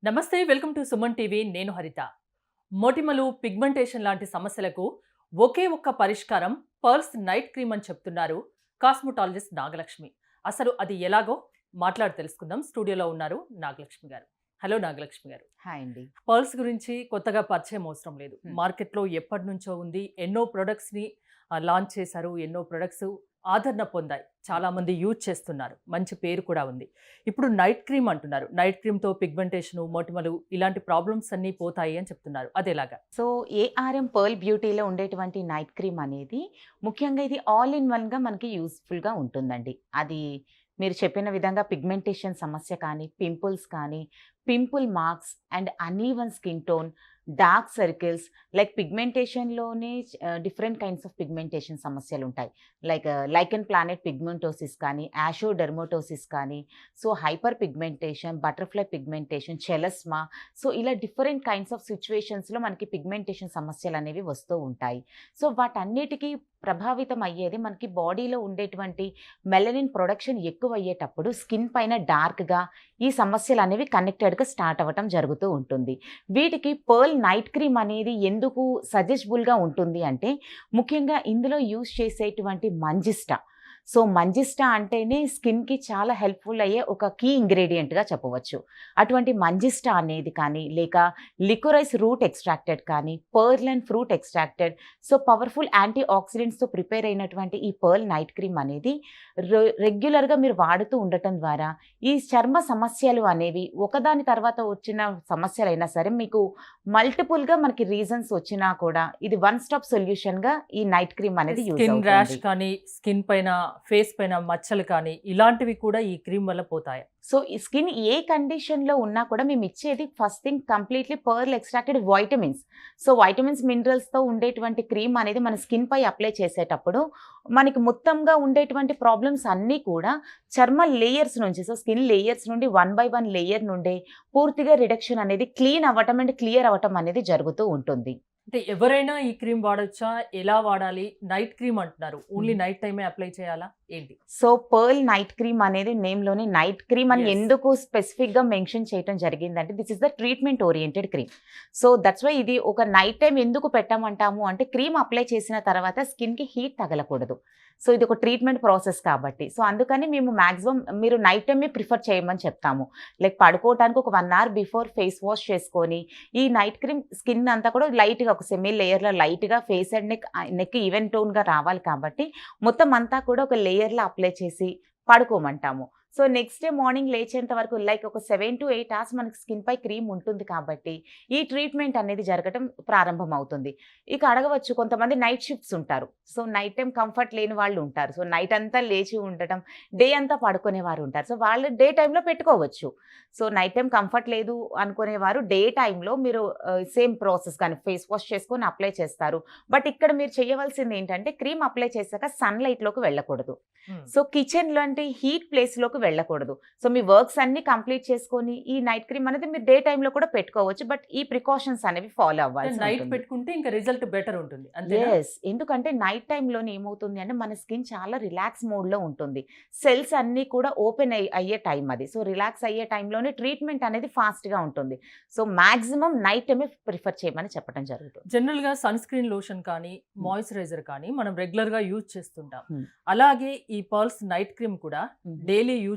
నమస్తే, welcome to Suman TV. నేను హరిత. మొటిమలు, పిగ్మెంటేషన్ లాంటి సమస్యలకు ఒకే ఒక్క పరిష్కారం పర్ల్స్ నైట్ క్రీమ్ అని చెప్తున్నారు కాస్మెటాలజిస్ట్ నాగలక్ష్మి. అసలు అది ఎలాగో తెలుసుకుందాం. స్టూడియోలో ఉన్నారు నాగలక్ష్మి గారు. హలో నాగలక్ష్మి గారు. హాయ్ అండి. పర్ల్స్ గురించి కొత్తగా పరిచయం అవసరం లేదు. హ్మ్. మార్కెట్లో ఎప్పటి నుంచో ఉంది. ఎన్నో ప్రొడక్ట్స్ని లాంచ్ చేశారు. ఎన్నో ప్రొడక్ట్స్ ఆదరణ పొందాయి. చాలామంది యూజ్ చేస్తున్నారు. మంచి పేరు కూడా ఉంది. ఇప్పుడు నైట్ క్రీమ్ అంటున్నారు. నైట్ క్రీమ్‌తో పిగ్మెంటేషను, మొటిమలు ఇలాంటి ప్రాబ్లమ్స్ అన్నీ పోతాయి అని చెప్తున్నారు. అదెలాగా? సో, ఏఆర్ఎం పర్ల్ బ్యూటీలో ఉండేటువంటి నైట్ క్రీమ్ అనేది ముఖ్యంగా ఇది ఆల్ ఇన్ వన్‌గా మనకి యూజ్‌ఫుల్‌గా ఉంటుందండి. అది మీరు చెప్పిన విధంగా పిగ్మెంటేషన్ సమస్య కానీ, పింపుల్స్ కానీ, pimple marks and uneven skin tone, dark circles like పిగ్మెంటేషన్‌లోనే డిఫరెంట్ కైండ్స్ ఆఫ్ పిగ్మెంటేషన్ సమస్యలుంటాయి. లైకెన్ ప్లానెట్ పిగ్మెంటోసిస్ కానీ, యాషోడెర్మటోసిస్ కానీ, so hyper pigmentation, butterfly pigmentation, chloasma, so ఇలా డిఫరెంట్ కైండ్స్ ఆఫ్ సిట్యుయేషన్స్‌లో మనకి పిగ్మెంటేషన్ సమస్యలనేవి వస్తూ ఉంటాయి. సో వాటన్నిటికీ ప్రభావితం అయ్యేది మనకి బాడీలో ఉండేటువంటి మెలనిన్ ప్రొడక్షన్ ఎక్కువయ్యేటప్పుడు స్కిన్ పైన డార్క్‌గా ఈ సమస్యలనేవి కనెక్టెడ్‌గా స్టార్ట్ అవ్వటం జరుగుతూ ఉంటుంది. వీటికి పర్ల్ నైట్ క్రీమ్ అనేది ఎందుకు సజెస్టబుల్‌గా ఉంటుంది అంటే, ముఖ్యంగా ఇందులో యూజ్ చేసేటువంటి మంజిస్టా. సో మంజిస్టా అంటేనే స్కిన్‌కి చాలా హెల్ప్‌ఫుల్ అయ్యే ఒక కీ ఇంగ్రీడియంట్‌గా చెప్పవచ్చు. అటువంటి మంజిస్టా అనేది కానీ, లేక లికోరైస్ రూట్ ఎక్స్ట్రాక్టెడ్ కానీ, pearl and fruit extracted, so powerful anti ఆక్సిడెంట్స్‌తో ప్రిపేర్ అయినటువంటి ఈ పర్ల్ నైట్ క్రీమ్ అనేది రెగ్యులర్‌గా మీరు వాడుతూ ఉండటం ద్వారా ఈ చర్మ సమస్యలు అనేవి ఒకదాని తర్వాత వచ్చిన సమస్యలైనా సరే మీకు మల్టిపుల్‌గా మనకి రీజన్స్ వచ్చినా కూడా ఇది వన్ స్టాప్ సొల్యూషన్‌గా ఈ నైట్ క్రీమ్ అనేది యూజ్ స్కిన్ ర్యాష్ అవుతుంది. కానీ, స్కిన్ పైన, ఫేస్ పైన మచ్చలు కానీ ఇలాంటివి కూడా ఈ క్రీమ్ వల్ల పోతాయా? సో ఈ స్కిన్ ఏ కండిషన్‌లో ఉన్నా కూడా మేమిచ్చేది first thing completely pearl extracted vitamins. So vitamins, మినరల్స్‌తో ఉండేటువంటి క్రీమ్ అనేది మన స్కిన్‌పై అప్లై చేసేటప్పుడు మనకి మొత్తంగా ఉండేటువంటి ప్రాబ్లమ్స్ అన్నీ కూడా చర్మ లేయర్స్ నుంచి, సో స్కిన్ లేయర్స్ నుండి వన్ బై వన్ లేయర్ నుండే పూర్తిగా రిడక్షన్ అనేది క్లీన్ అవ్వటం అండ్ క్లియర్ అవ్వటం అనేది జరుగుతూ ఉంటుంది. అంటే ఎవరైనా ఈ క్రీమ్ వాడొచ్చా? ఎలా వాడాలి? నైట్ క్రీమ్ అంటున్నారు. ఓన్లీ నైట్ టైమే అప్లై చేయాలా? ఏంటి? సో పర్ల్ నైట్ క్రీమ్ అనేది నేమ్‌లోనే నైట్ క్రీమ్ అని యెస్. ఎందుకు స్పెసిఫిక్‌గా మెన్షన్ చేయటం జరిగిందంటే, this is the treatment oriented cream. So that's why ఇది ఒక నైట్ టైమ్ ఎందుకు పెట్టమంటాము అంటే, క్రీమ్ అప్లై చేసిన తర్వాత స్కిన్‌కి హీట్ తగలకూడదు. సో ఇది ఒక ట్రీట్మెంట్ ప్రాసెస్ కాబట్టి. సో అందుకని మేము మాక్సిమం మీరు నైట్ టైమే ప్రిఫర్ చేయమని చెప్తాము. లైక్ పడుకోవటానికి ఒక 1 అవర్ బిఫోర్ ఫేస్ వాష్ చేసుకొని, ఈ నైట్ క్రీమ్ స్కిన్ అంతా కూడా లైట్‌గా ఒక సెమీ లేయర్‌లో లైట్‌గా ఫేస్ అండ్ నెక్ ఈవెన్ టోన్‌గా రావాలి కాబట్టి, మొత్తం అంతా కూడా ఒక లేయర్‌లో అప్లై చేసి పడుకోమంటాము. సో నెక్స్ట్ డే మార్నింగ్ లేచేంత వరకు లైక్ ఒక 7-8 అవర్స్ మనకి స్కిన్‌పై క్రీమ్ ఉంటుంది కాబట్టి, ఈ ట్రీట్మెంట్ అనేది జరగటం ప్రారంభమవుతుంది. ఇక అడగవచ్చు, కొంతమంది నైట్ షిఫ్ట్స్ ఉంటారు. సో నైట్ టైమ్ కంఫర్ట్ లేని వాళ్ళు ఉంటారు. సో నైట్ అంతా లేచి ఉండటం, డే అంతా పడుకునేవారు ఉంటారు. సో వాళ్ళు డే టైమ్‌లో పెట్టుకోవచ్చు. సో నైట్ టైమ్ కంఫర్ట్ లేదు అనుకునేవారు డే టైమ్‌లో మీరు సేమ్ ప్రాసెస్ కానీ ఫేస్ వాష్ చేసుకొని అప్లై చేస్తారు. బట్ ఇక్కడ మీరు చేయవలసింది ఏంటంటే, క్రీమ్ అప్లై చేశాక సన్‌లైట్‌లోకి వెళ్ళకూడదు. హ్మ్. సో కిచెన్ లాంటి హీట్ ప్లేస్‌లోకి వెళ్ళకూడదు. సో మీ వర్క్స్ అన్నీ కంప్లీట్ చేసుకొని ఈ నైట్ క్రీమ్ అనేది మీరు డే టైమ్‌లో కూడా పెట్టుకోవచ్చు. బట్ ఈ ప్రికాషన్స్ అనేవి ఫాలో అవ్వాల్సి నైట్ ఉంటుంది. పెట్టుకుంటే ఇంకా రిజల్ట్ బెటర్ ఉంటుంది. అంతేనా? యెస్. ఎందుకంటే నైట్ టైమ్‌లోనే ఏమవుతుంది అంటే, మన స్కిన్ చాలా రిలాక్స్ మోడ్‌లో ఉంటుంది. సెల్స్ అన్నీ కూడా ఓపెన్ అయ్యే టైం అది. సో రిలాక్స్ అయ్యే టైంలోనే ట్రీట్మెంట్ అనేది ఫాస్ట్‌గా ఉంటుంది. సో మాక్సిమం నైట్ టైమే ప్రిఫర్ చేయమని చెప్పడం జరుగుతుంది. జనరల్‌గా సన్ స్క్రీన్ లోషన్ కానీ, హ్మ్. మాయిశ్చరైజర్ కానీ మనం రెగ్యులర్‌గా యూజ్ చేస్తుంటాం. హ్మ్. అలాగే ఈ పర్ల్స్ నైట్ క్రీమ్ కూడా హ్మ్. డైలీ యూజ్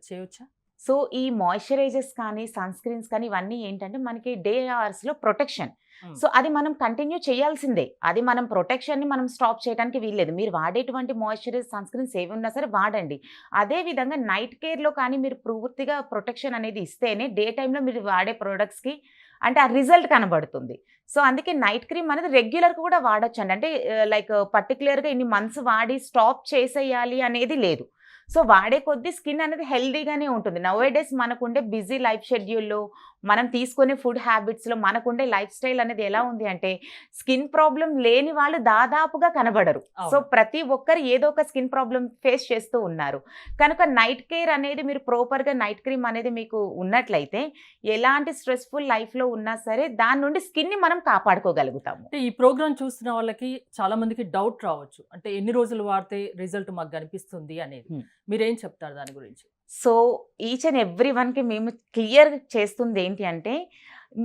చేయొచ్చా? సో ఈ మాయిశ్చరైజర్స్ కానీ, సన్ స్క్రీన్స్ కానీ ఇవన్నీ ఏంటంటే మనకి డే అవర్స్‌లో ప్రొటెక్షన్. హ్మ్. సో అది మనం కంటిన్యూ చేయాల్సిందే. అది మనం ప్రొటెక్షన్‌ని మనం స్టాప్ చేయడానికి వీల్లేదు. మీరు వాడేటువంటి మాయిశ్చరైజర్, సన్ స్క్రీన్స్ ఏవి ఉన్నా సరే వాడండి. అదే విధంగా నైట్ కేర్‌లో కానీ మీరు పూర్తిగా ప్రొటెక్షన్ అనేది ఇస్తేనే డే టైమ్‌లో మీరు వాడే ప్రొడక్ట్స్‌కి అంటే ఆ రిజల్ట్ కనబడుతుంది. సో అందుకే నైట్ క్రీమ్ అనేది రెగ్యులర్‌గా కూడా వాడొచ్చండి. అంటే లైక్ పర్టిక్యులర్‌గా ఇన్ని మంత్స్ వాడి స్టాప్ చేసేయాలి అనేది లేదు. సో వాడే కొద్దీ స్కిన్ అనేది హెల్తీగానే ఉంటుంది. నౌఎడేస్ మనకుండే బిజీ లైఫ్ షెడ్యూల్‌లో, మనం తీసుకునే ఫుడ్ హ్యాబిట్స్‌లో, మనకుండే లైఫ్ స్టైల్ అనేది ఎలా ఉంది అంటే, స్కిన్ ప్రాబ్లమ్ లేని వాళ్ళు దాదాపుగా కనబడరు. సో అవును. ప్రతి ఒక్కరు ఏదో ఒక స్కిన్ ప్రాబ్లమ్ ఫేస్ చేస్తూ ఉన్నారు. కనుక నైట్ కేర్ అనేది మీరు ప్రాపర్‌గా నైట్ క్రీమ్ అనేది మీకు ఉన్నట్లయితే, ఎలాంటి స్ట్రెస్‌ఫుల్ లైఫ్‌లో ఉన్నా సరే దాని నుండి స్కిన్‌ని మనం కాపాడుకోగలుగుతాము. అంటే ఈ ప్రోగ్రామ్ చూస్తున్న వాళ్ళకి చాలా మందికి డౌట్ రావచ్చు. అంటే ఎన్ని రోజులు వాడితే రిజల్ట్ మాకు కనిపిస్తుంది అనేది. హ్మ్. మీరేం చెప్తారు దాని గురించి? సో, ఈచ్ అండ్ ఎవ్రీ వన్‌కి మేము క్లియర్ చేస్తుంది ఏంటి అంటే,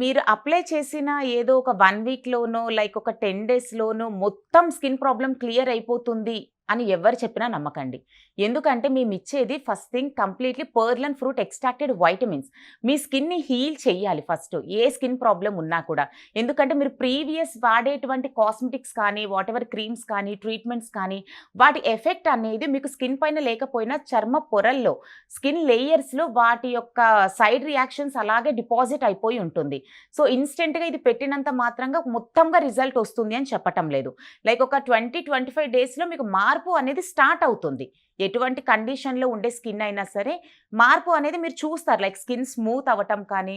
మీరు అప్లై చేసిన ఏదో ఒక 1 వీక్‌లోనో, లైక్ ఒక 10 డేస్‌లోనో మొత్తం స్కిన్ ప్రాబ్లమ్ క్లియర్ అయిపోతుంది అని ఎవరు చెప్పినా నమ్మకండి. ఎందుకంటే మేమిచ్చేది first thing completely pearl and fruit extracted vitamins. మీ స్కిన్‌ని హీల్ చేయాలి ఫస్ట్. ఏ స్కిన్ ప్రాబ్లమ్ ఉన్నా కూడా. ఎందుకంటే మీరు ప్రీవియస్ వాడేటువంటి కాస్మెటిక్స్ కానీ, వాటెవర్ క్రీమ్స్ కానీ, ట్రీట్మెంట్స్ కానీ, వాటి ఎఫెక్ట్ అనేది మీకు స్కిన్ పైన లేకపోయినా చర్మ పొరల్లో, స్కిన్ లేయర్స్‌లో వాటి యొక్క సైడ్ రియాక్షన్స్ అలాగే డిపాజిట్ అయిపోయి ఉంటుంది. సో, ఇన్‌స్టంట్‌గా ఇది పెట్టినంత మాత్రంగా మొత్తంగా రిజల్ట్ వస్తుంది అని చెప్పటం లేదు. లైక్ ఒక 25 డేస్‌లో మీకు మార్పు అనేది స్టార్ట్ అవుతుంది. ఎటువంటి కండిషన్‌లో ఉండే స్కిన్ అయినా సరే, మార్పు అనేది మీరు చూస్తారు. లైక్ స్కిన్ స్మూత్ అవ్వటం కానీ,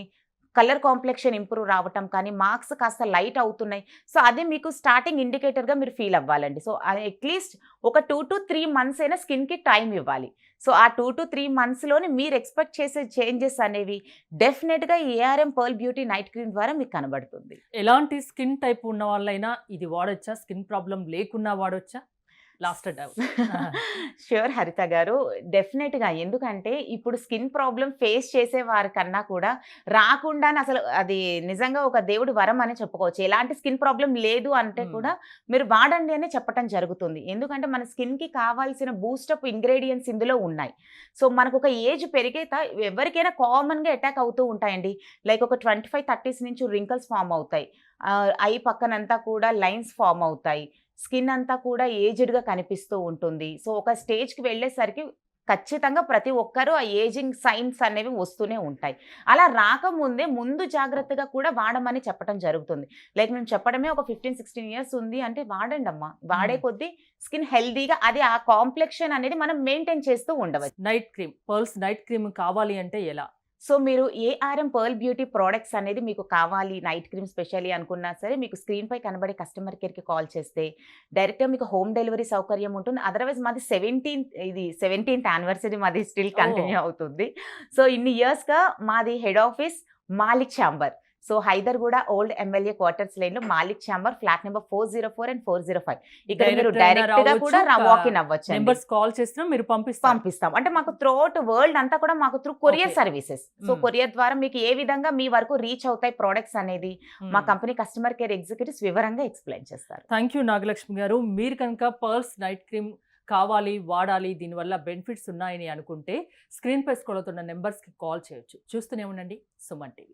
కలర్ కాంప్లెక్షన్ ఇంప్రూవ్ రావటం కానీ, మార్క్స్ కాస్త లైట్ అవుతున్నాయి. సో, అది మీకు స్టార్టింగ్ ఇండికేటర్‌గా మీరు ఫీల్ అవ్వాలండి. సో, అట్‌లీస్ట్ ఒక 2-3 మంత్స్ అయినా స్కిన్‌కి టైం ఇవ్వాలి. సో, ఆ 2-3 మంత్స్‌లోనే మీరు ఎక్స్‌పెక్ట్ చేసే చేంజెస్ అనేవి డెఫినిట్‌గా ARM pearl beauty night cream ద్వారా మీకు కనబడుతుంది. ఎలాంటి స్కిన్ టైప్ ఉన్న వాళ్ళైనా ఇది వాడొచ్చా? స్కిన్ ప్రాబ్లమ్ లేకున్నా వాడొచ్చా? Last doubt. ష్యూర్ హరిత గారు. డెఫినెట్‌గా. ఎందుకంటే ఇప్పుడు స్కిన్ ప్రాబ్లమ్ ఫేస్ చేసే వారికన్నా కూడా రాకుండానే అసలు అది నిజంగా ఒక దేవుడి వరం అనే చెప్పుకోవచ్చు. ఎలాంటి స్కిన్ ప్రాబ్లమ్ లేదు అంటే కూడా మీరు వాడండి అనే చెప్పటం జరుగుతుంది. ఎందుకంటే మన స్కిన్‌కి కావాల్సిన బూస్టప్ ఇంగ్రీడియెంట్స్ ఇందులో ఉన్నాయి. సో, మనకొక ఏజ్ ఎవరికైనా కామన్‌గా అటాక్ అవుతూ ఉంటాయండి. లైక్ ఒక 25, 30స్ నుంచి రింకిల్స్ ఫార్మ్ అవుతాయి. ఐ పక్కనంతా కూడా లైన్స్ ఫార్మ్ అవుతాయి. స్కిన్ అంతా కూడా ఏజ్డ్‌గా కనిపిస్తూ ఉంటుంది. సో, ఒక స్టేజ్‌కి వెళ్ళేసరికి ఖచ్చితంగా ప్రతి ఒక్కరు ఆ ఏజింగ్ సైన్స్ అనేవి వస్తూనే ఉంటాయి. అలా రాకముందే ముందు జాగ్రత్తగా కూడా వాడమని చెప్పటం జరుగుతుంది. లైక్ మేము చెప్పడమే ఒక 15, 16 ఇయర్స్ ఉంది అంటే వాడండమ్మా. వాడే కొద్దీ స్కిన్ హెల్తీగా అది ఆ కాంప్లెక్షన్ అనేది మనం మెయింటైన్ చేస్తూ ఉండవచ్చు. Night cream, pearls night cream కావాలి అంటే ఎలా? సో, మీరు ఏఆర్ఎం పర్ల్ బ్యూటీ ప్రొడక్ట్స్ అనేది మీకు కావాలి నైట్ క్రీమ్ స్పెషల్లీ అనుకున్నా సరే, మీకు స్క్రీన్‌పై కనబడే కస్టమర్ కేర్‌కి కాల్ చేస్తే డైరెక్ట్‌గా మీకు హోమ్ డెలివరీ సౌకర్యం ఉంటుంది. అదర్‌వైజ్ మాది 17th యానివర్సరీ మాది స్టిల్ కంటిన్యూ అవుతుంది. సో, ఇన్ని ఇయర్స్‌గా మాది head office Malik chamber. So, Hyderguda old MLA quarters లేన్‌లో Malik chamber flat number 404 and 405. ఇక్కడ మీరు డైరెక్ట్‌గా కూడా వాక్-ఇన్ అవ్వచ్చండి. నంబర్స్ కాల్ చేసినా మీరు పంపిస్తాం. అంటే మాకు త్రూఅవుట్ వరల్డ్ అంతా కూడా మాకు through courier okay. Services. So, courier ద్వారా మీకు ఏ విధంగా మీ వరకు రీచ్ అవుతాయి ప్రొడక్ట్స్ అనేది మా కంపెనీ కస్టమర్ కేర్ ఎగ్జిక్యూటివ్స్ వివరంగా ఎక్స్‌ప్లెయిన్ చేస్తారు. థ్యాంక్ యూ నాగలక్ష్మి గారు. మీరు కనుక పర్ల్స్ నైట్ క్రీమ్ కావాలి, వాడాలి, దీనివల్ల బెనిఫిట్స్ ఉన్నాయని అనుకుంటే స్క్రీన్‌పై స్క్రోల్ అవుతున్న నంబర్స్‌కి కాల్ చేయొచ్చు. చూస్తూనే ఉండండి సుమన్ టీవీ.